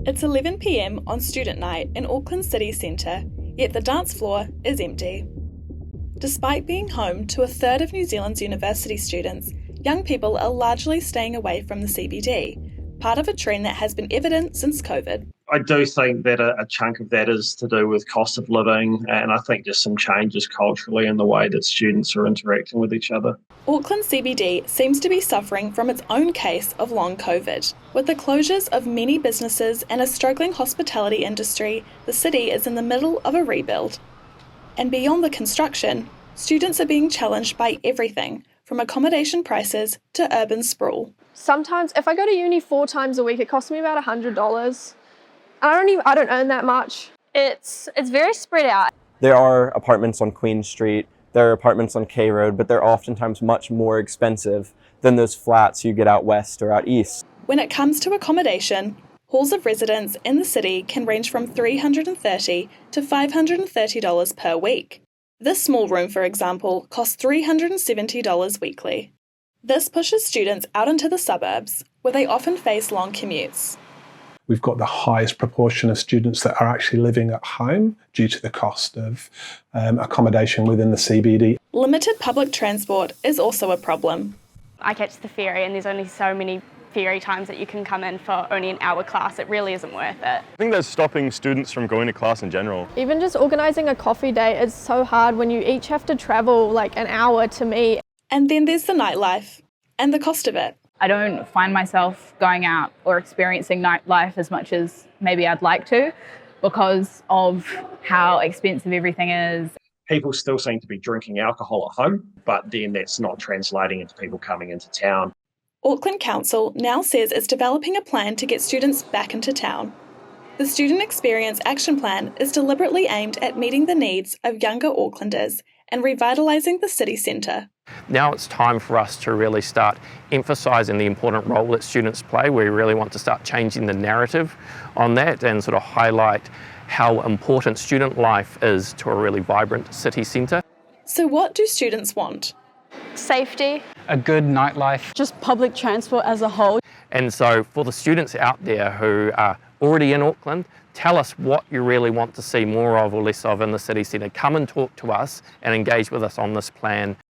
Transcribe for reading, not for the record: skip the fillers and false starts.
It's 11 p.m. on student night in Auckland city centre, yet the dance floor is empty. Despite being home to a third of New Zealand's university students, young people are largely staying away from the CBD, part of a trend that has been evident since COVID. I do think that a chunk of that is to do with cost of living, and I think just some changes culturally in the way that students are interacting with each other. Auckland CBD seems to be suffering from its own case of long COVID. With the closures of many businesses and a struggling hospitality industry, the city is in the middle of a rebuild. And beyond the construction, students are being challenged by everything, from accommodation prices to urban sprawl. Sometimes, if I go to uni 4 times a week, it costs me about $100. I don't earn that much. It's very spread out. There are apartments on Queen Street, there are apartments on K Road, but they're oftentimes much more expensive than those flats you get out west or out east. When it comes to accommodation, halls of residence in the city can range from $330 to $530 per week. This small room, for example, costs $370 weekly. This pushes students out into the suburbs, where they often face long commutes. We've got the highest proportion of students that are actually living at home due to the cost of accommodation within the CBD. Limited public transport is also a problem. I catch the ferry and there's only so many ferry times that you can come in for only an hour class. It really isn't worth it. I think that's stopping students from going to class in general. Even just organising a coffee date is so hard when you each have to travel like an hour to meet. And then there's the nightlife and the cost of it. I don't find myself going out or experiencing nightlife as much as maybe I'd like to because of how expensive everything is. People still seem to be drinking alcohol at home, but then that's not translating into people coming into town. Auckland Council now says it's developing a plan to get students back into town. The Student Experience Action Plan is deliberately aimed at meeting the needs of younger Aucklanders and revitalising the city centre. Now it's time for us to really start emphasising the important role that students play. We really want to start changing the narrative on that and sort of highlight how important student life is to a really vibrant city centre. So what do students want? Safety. A good nightlife. Just public transport as a whole. And so for the students out there who are already in Auckland, tell us what you really want to see more of or less of in the city centre. Come and talk to us and engage with us on this plan.